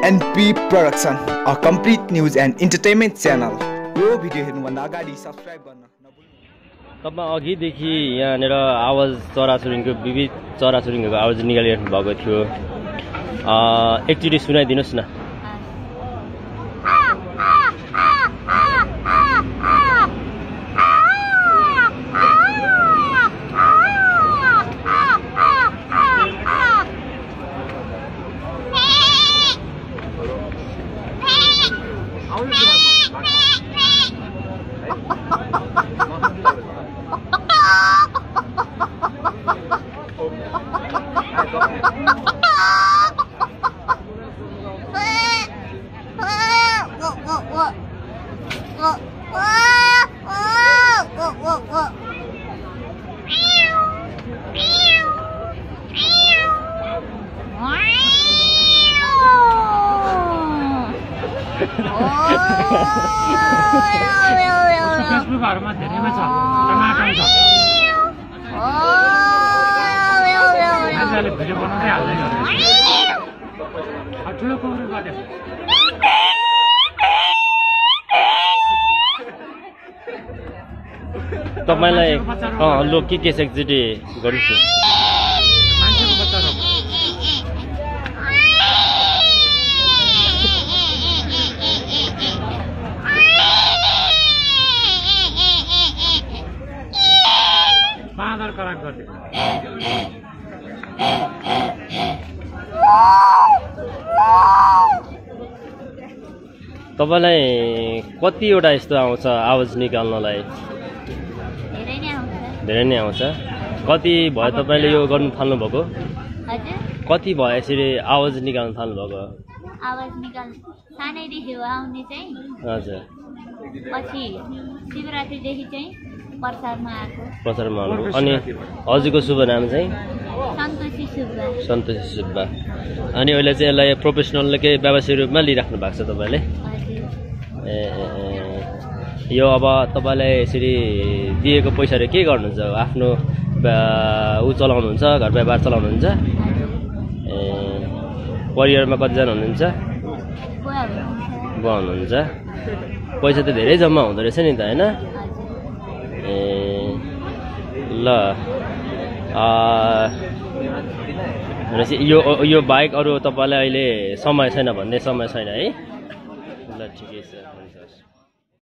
NP Production, a complete news and entertainment channel. यो video हेर्नुभन्दा अगाडि subscribe गर्न नभुल्नु। तपाईं अघिदेखि यहाँनेर आवाज चराचुरुङ्गीको विविध चराचुरुङ्गीको आवाज निकालिराख्नु भएको थियो। एकचोटि सुनाइदिनुस् न। फेसबुकहरुमा धेरैमा छ टमाटर छ मान्छेले भिडियो बनाउँदै हाल्दै गर्छ ठुलो कभर गर्दै तपाईलाई लो के एकचोटि गर्छु मान्छेको बच्चा हो बाँदर कराक गर्दै तपाईलाई कतिवटा यस्तो आउँछ आवाज निकाल्नलाई? धेरै नै आउँछ। कति भयो तपाईले यो गर्नु थाल्नु भएको? हजुर कति भयो यसरी आवाज निकाल्न थाल्नु भएको? आवाज निकाल्नु सानैदेखि हो आउने चाहिँ। हजुर पछि शिवरात्रिदेखि चाहिँ प्रचारमा आएको। अनि हजुरको शुभ नाम चाहिँ? सन्तोषी सुब्बा। सन्तोषी सुब्बा। अनि अहिले चाहिँ यसलाई प्रोफेसनल के व्यावसायिक रूपमा लिइराख्नु भएको छ तपाईले? यो अब तपाईलाई यसरी दिएको पैसाले के गर्नुहुन्छ? आफ्नो ऊ चलाउनुहुन्छ, घर व्यापार चलाउनुहुन्छ? परिवारमा कतिजना हुनुहुन्छ? बुवा हुनुहुन्छ। पैसा त धेरै जम्मा हुँदो रहेछ नि त हैन? ल यो बाइक अरू तपाईलाई अहिले समय छैन भन्ने समय छैन है? ल ठिकै छ। हुन्छ।